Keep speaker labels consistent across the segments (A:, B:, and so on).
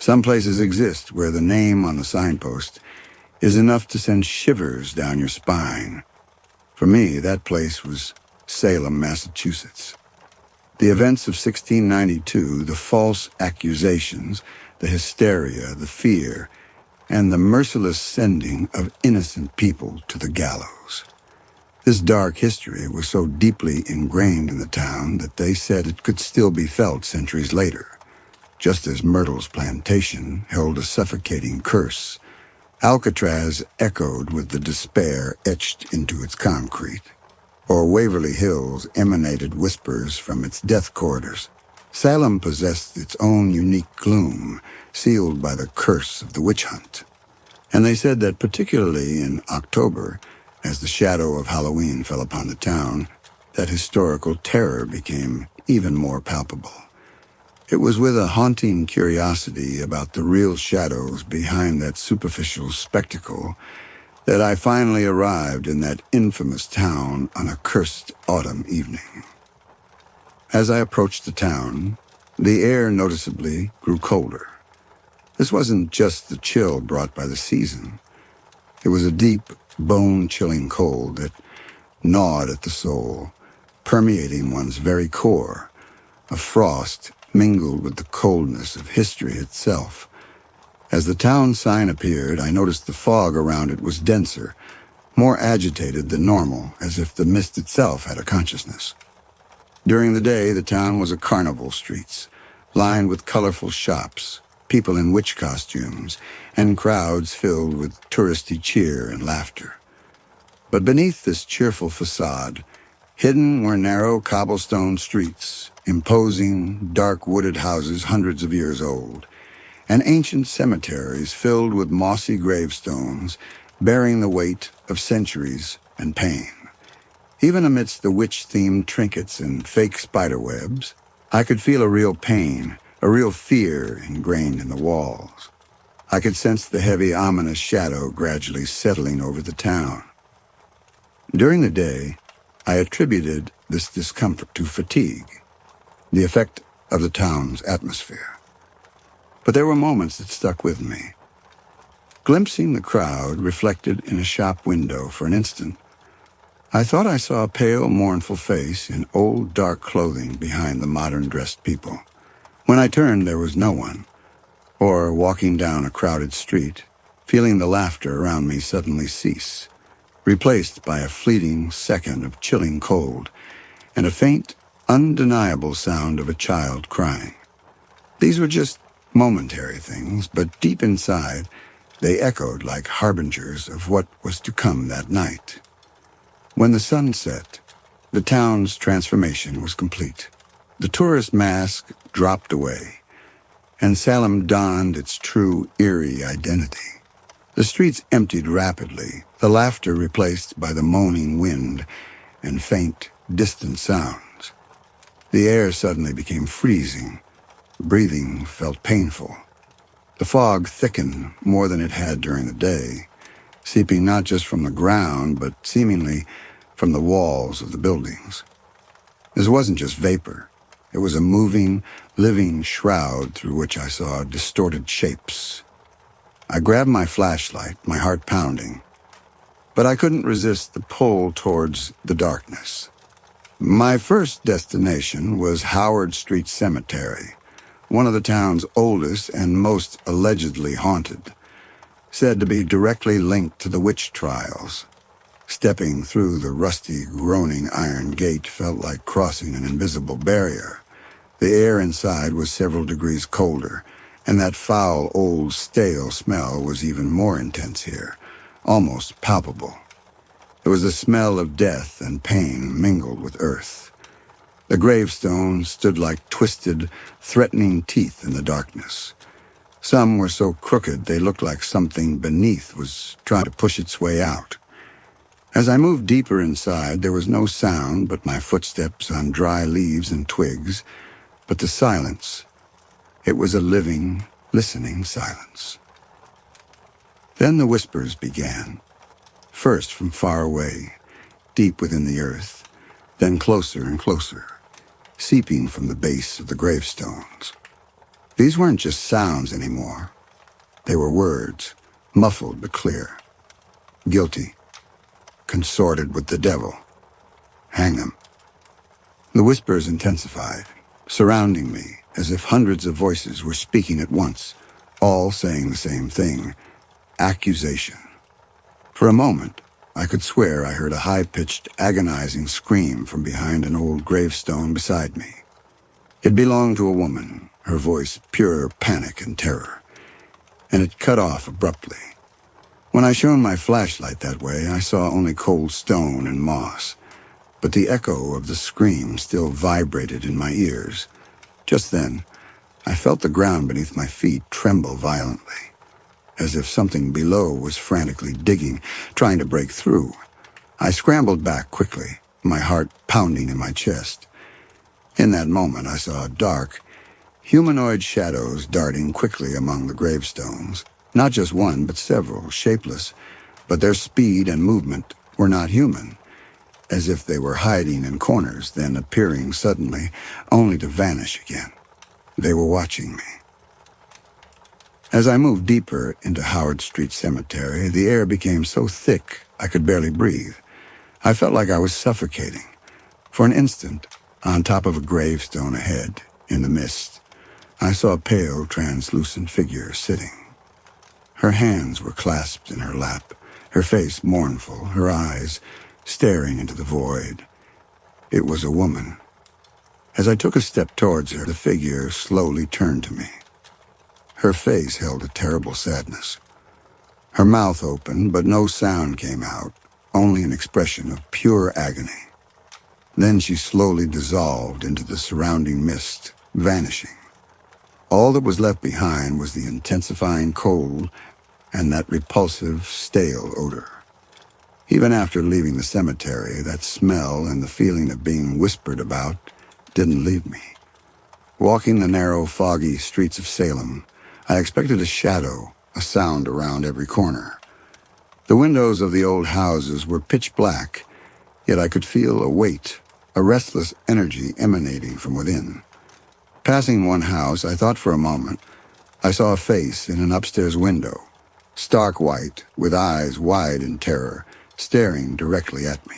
A: Some places exist where the name on the signpost is enough to send shivers down your spine. For me, that place was Salem, Massachusetts. The events of 1692, the false accusations, the hysteria, the fear, and the merciless sending of innocent people to the gallows. This dark history was so deeply ingrained in the town that they said it could still be felt centuries later. Just as Myrtle's plantation held a suffocating curse, Alcatraz echoed with the despair etched into its concrete, or Waverly Hills emanated whispers from its death corridors. Salem possessed its own unique gloom, sealed by the curse of the witch hunt. And they said that particularly in October, as the shadow of Halloween fell upon the town, that historical terror became even more palpable. It was with a haunting curiosity about the real shadows behind that superficial spectacle that I finally arrived in that infamous town on a cursed autumn evening. As I approached the town, the air noticeably grew colder. This wasn't just the chill brought by the season. It was a deep, bone-chilling cold that gnawed at the soul, permeating one's very core, a frost mingled with the coldness of history itself. As the town sign appeared, I noticed the fog around it was denser, more agitated than normal, as if the mist itself had a consciousness. During the day, the town was a carnival streets, lined with colorful shops, people in witch costumes, and crowds filled with touristy cheer and laughter. But beneath this cheerful facade, hidden were narrow cobblestone streets, imposing, dark wooded houses hundreds of years old, and ancient cemeteries filled with mossy gravestones bearing the weight of centuries and pain. Even amidst the witch-themed trinkets and fake spiderwebs, I could feel a real pain, a real fear ingrained in the walls. I could sense the heavy, ominous shadow gradually settling over the town. During the day, I attributed this discomfort to fatigue, the effect of the town's atmosphere. But there were moments that stuck with me. Glimpsing the crowd reflected in a shop window for an instant, I thought I saw a pale, mournful face in old, dark clothing behind the modern-dressed people. When I turned, there was no one. Or, walking down a crowded street, feeling the laughter around me suddenly cease, replaced by a fleeting second of chilling cold and a faint, undeniable sound of a child crying. These were just momentary things, but deep inside, they echoed like harbingers of what was to come that night. When the sun set, the town's transformation was complete. The tourist mask dropped away, and Salem donned its true eerie identity. The streets emptied rapidly, the laughter replaced by the moaning wind and faint, distant sounds. The air suddenly became freezing. Breathing felt painful. The fog thickened more than it had during the day, seeping not just from the ground, but seemingly from the walls of the buildings. This wasn't just vapor. It was a moving, living shroud through which I saw distorted shapes. I grabbed my flashlight, my heart pounding, but I couldn't resist the pull towards the darkness. My first destination was Howard Street Cemetery, one of the town's oldest and most allegedly haunted, said to be directly linked to the witch trials. Stepping through the rusty, groaning iron gate felt like crossing an invisible barrier. The air inside was several degrees colder, and that foul, old, stale smell was even more intense here, almost palpable. There was a smell of death and pain mingled with earth. The gravestones stood like twisted, threatening teeth in the darkness. Some were so crooked they looked like something beneath was trying to push its way out. As I moved deeper inside, there was no sound but my footsteps on dry leaves and twigs, but the silence. It was a living, listening silence. Then the whispers began, first from far away, deep within the earth, then closer and closer, seeping from the base of the gravestones. These weren't just sounds anymore. They were words, muffled but clear. Guilty. Consorted with the devil. Hang him. The whispers intensified, surrounding me as if hundreds of voices were speaking at once, all saying the same thing. Accusation. For a moment, I could swear I heard a high-pitched, agonizing scream from behind an old gravestone beside me. It belonged to a woman, her voice pure panic and terror, and it cut off abruptly. When I shone my flashlight that way, I saw only cold stone and moss, but the echo of the scream still vibrated in my ears. Just then, I felt the ground beneath my feet tremble violently, as if something below was frantically digging, trying to break through. I scrambled back quickly, my heart pounding in my chest. In that moment, I saw dark, humanoid shadows darting quickly among the gravestones. Not just one, but several, shapeless, but their speed and movement were not human, as if they were hiding in corners, then appearing suddenly, only to vanish again. They were watching me. As I moved deeper into Howard Street Cemetery, the air became so thick I could barely breathe. I felt like I was suffocating. For an instant, on top of a gravestone ahead, in the mist, I saw a pale, translucent figure sitting. Her hands were clasped in her lap, her face mournful, her eyes staring into the void. It was a woman. As I took a step towards her, the figure slowly turned to me. Her face held a terrible sadness. Her mouth opened, but no sound came out, only an expression of pure agony. Then she slowly dissolved into the surrounding mist, vanishing. All that was left behind was the intensifying cold and that repulsive, stale odor. Even after leaving the cemetery, that smell and the feeling of being whispered about didn't leave me. Walking the narrow, foggy streets of Salem, I expected a shadow, a sound around every corner. The windows of the old houses were pitch black, yet I could feel a weight, a restless energy emanating from within. Passing one house, I thought for a moment I saw a face in an upstairs window, stark white, with eyes wide in terror, staring directly at me.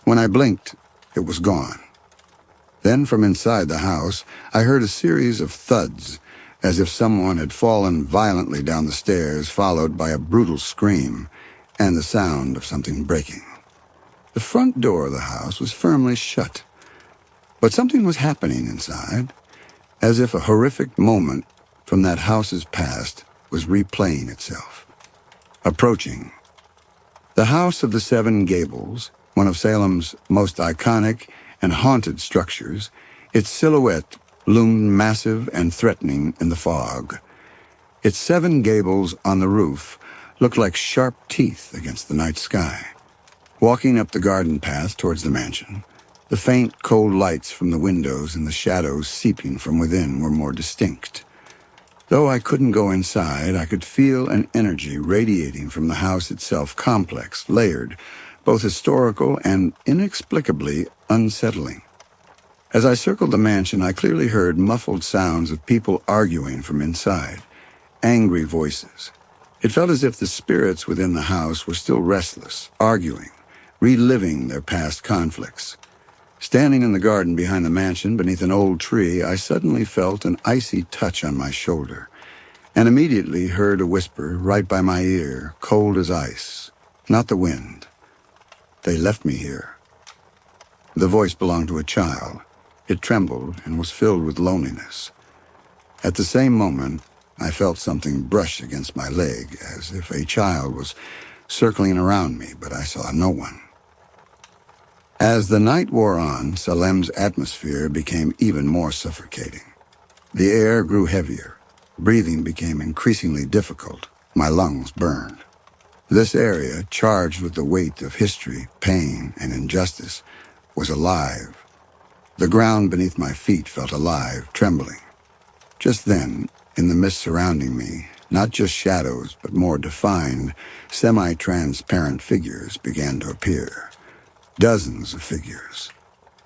A: When I blinked, it was gone. Then from inside the house, I heard a series of thuds, as if someone had fallen violently down the stairs, followed by a brutal scream and the sound of something breaking. The front door of the house was firmly shut, but something was happening inside, as if a horrific moment from that house's past was replaying itself. Approaching. The House of the Seven Gables, one of Salem's most iconic and haunted structures, its silhouette loomed massive and threatening in the fog. Its 7 gables on the roof looked like sharp teeth against the night sky. Walking up the garden path towards the mansion, the faint, cold lights from the windows and the shadows seeping from within were more distinct. Though I couldn't go inside, I could feel an energy radiating from the house itself, complex, layered, both historical and inexplicably unsettling. As I circled the mansion, I clearly heard muffled sounds of people arguing from inside, angry voices. It felt as if the spirits within the house were still restless, arguing, reliving their past conflicts. Standing in the garden behind the mansion beneath an old tree, I suddenly felt an icy touch on my shoulder, and immediately heard a whisper right by my ear, cold as ice. Not the wind. They left me here. The voice belonged to a child. It trembled and was filled with loneliness. At the same moment, I felt something brush against my leg, as if a child was circling around me, but I saw no one. As the night wore on, Salem's atmosphere became even more suffocating. The air grew heavier. Breathing became increasingly difficult. My lungs burned. This area, charged with the weight of history, pain, and injustice, was alive. The ground beneath my feet felt alive, trembling. Just then, in the mist surrounding me, not just shadows, but more defined, semi-transparent figures began to appear. Dozens of figures.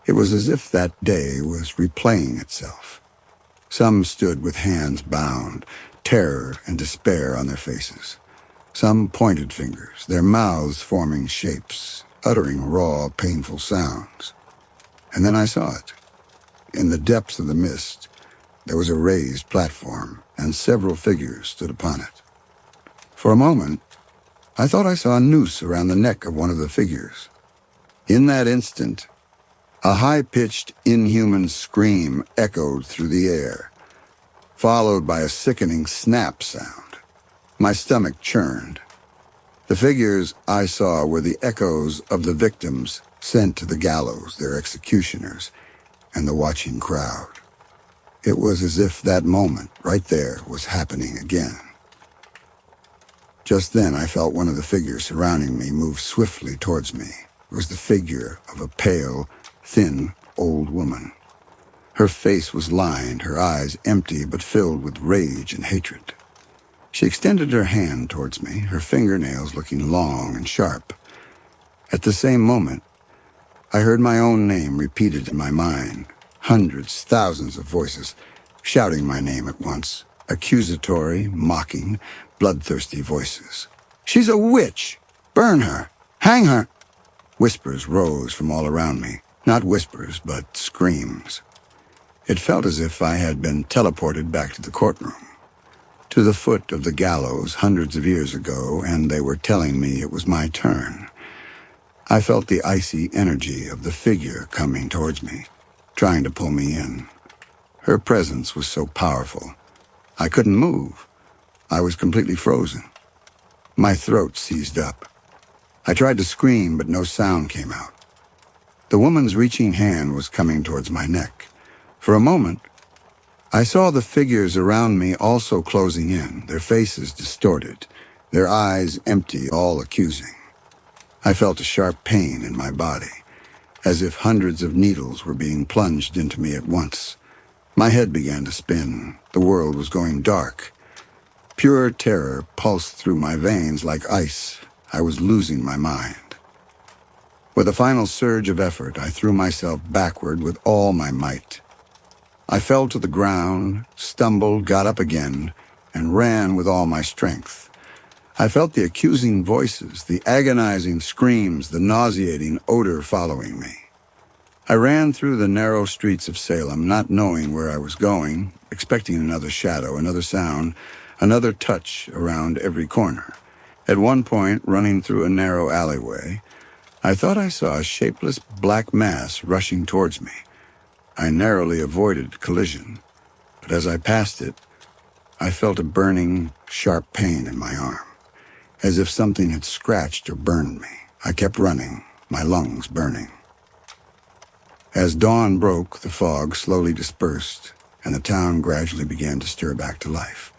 A: It was as if that day was replaying itself. Some stood with hands bound, terror and despair on their faces. Some pointed fingers, their mouths forming shapes, uttering raw, painful sounds. And then I saw it. In the depths of the mist, there was a raised platform, and several figures stood upon it. For a moment, I thought I saw a noose around the neck of one of the figures. In that instant, a high-pitched, inhuman scream echoed through the air, followed by a sickening snap sound. My stomach churned. The figures I saw were the echoes of the victims sent to the gallows, their executioners, and the watching crowd. It was as if that moment, right there, was happening again. Just then I felt one of the figures surrounding me move swiftly towards me. It was the figure of a pale, thin, old woman. Her face was lined, her eyes empty but filled with rage and hatred. She extended her hand towards me, her fingernails looking long and sharp. At the same moment, I heard my own name repeated in my mind, hundreds, thousands of voices shouting my name at once, accusatory, mocking, bloodthirsty voices. "She's a witch! Burn her! Hang her!" Whispers rose from all around me. Not whispers, but screams. It felt as if I had been teleported back to the courtroom, to the foot of the gallows hundreds of years ago, and they were telling me it was my turn. I felt the icy energy of the figure coming towards me, trying to pull me in. Her presence was so powerful. I couldn't move. I was completely frozen. My throat seized up. I tried to scream, but no sound came out. The woman's reaching hand was coming towards my neck. For a moment, I saw the figures around me also closing in, their faces distorted, their eyes empty, all accusing. I felt a sharp pain in my body, as if hundreds of needles were being plunged into me at once. My head began to spin. The world was going dark. Pure terror pulsed through my veins like ice. I was losing my mind. With a final surge of effort, I threw myself backward with all my might. I fell to the ground, stumbled, got up again, and ran with all my strength. I felt the accusing voices, the agonizing screams, the nauseating odor following me. I ran through the narrow streets of Salem, not knowing where I was going, expecting another shadow, another sound, another touch around every corner. At one point, running through a narrow alleyway, I thought I saw a shapeless black mass rushing towards me. I narrowly avoided collision, but as I passed it, I felt a burning, sharp pain in my arm, as if something had scratched or burned me. I kept running, my lungs burning. As dawn broke, the fog slowly dispersed, and the town gradually began to stir back to life.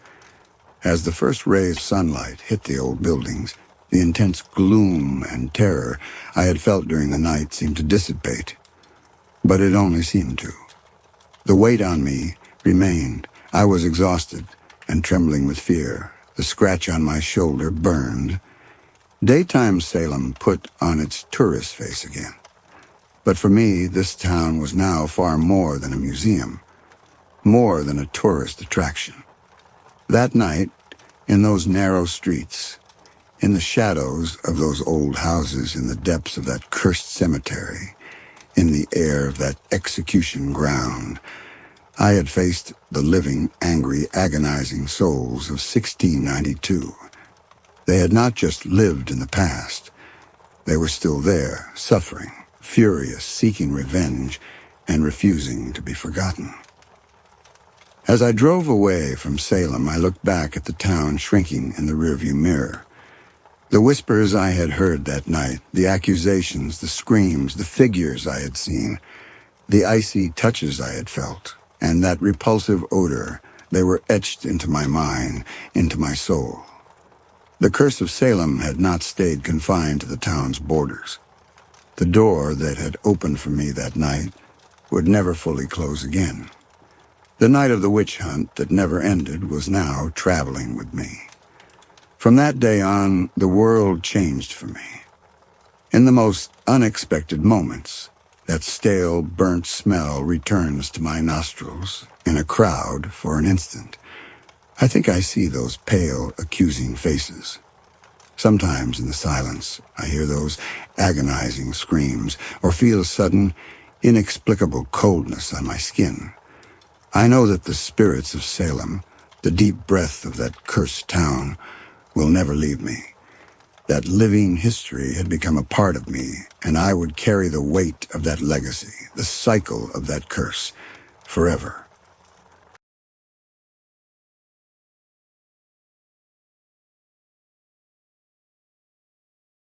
A: As the first rays of sunlight hit the old buildings, the intense gloom and terror I had felt during the night seemed to dissipate. But it only seemed to. The weight on me remained. I was exhausted and trembling with fear. The scratch on my shoulder burned. Daytime Salem put on its tourist face again. But for me, this town was now far more than a museum, more than a tourist attraction. That night, in those narrow streets, in the shadows of those old houses, in the depths of that cursed cemetery, in the air of that execution ground, I had faced the living, angry, agonizing souls of 1692. They had not just lived in the past. They were still there, suffering, furious, seeking revenge, and refusing to be forgotten. As I drove away from Salem, I looked back at the town shrinking in the rearview mirror. The whispers I had heard that night, the accusations, the screams, the figures I had seen, the icy touches I had felt, and that repulsive odor, they were etched into my mind, into my soul. The curse of Salem had not stayed confined to the town's borders. The door that had opened for me that night would never fully close again. The night of the witch hunt that never ended was now traveling with me. From that day on, the world changed for me. In the most unexpected moments, That stale, burnt smell returns to my nostrils in a crowd for an instant. I think I see those pale, accusing faces. Sometimes in the silence, I hear those agonizing screams or feel a sudden, inexplicable coldness on my skin. I know that the spirits of Salem, the deep breath of that cursed town, will never leave me. That living history had become a part of me, and I would carry the weight of that legacy, the cycle of that curse, forever.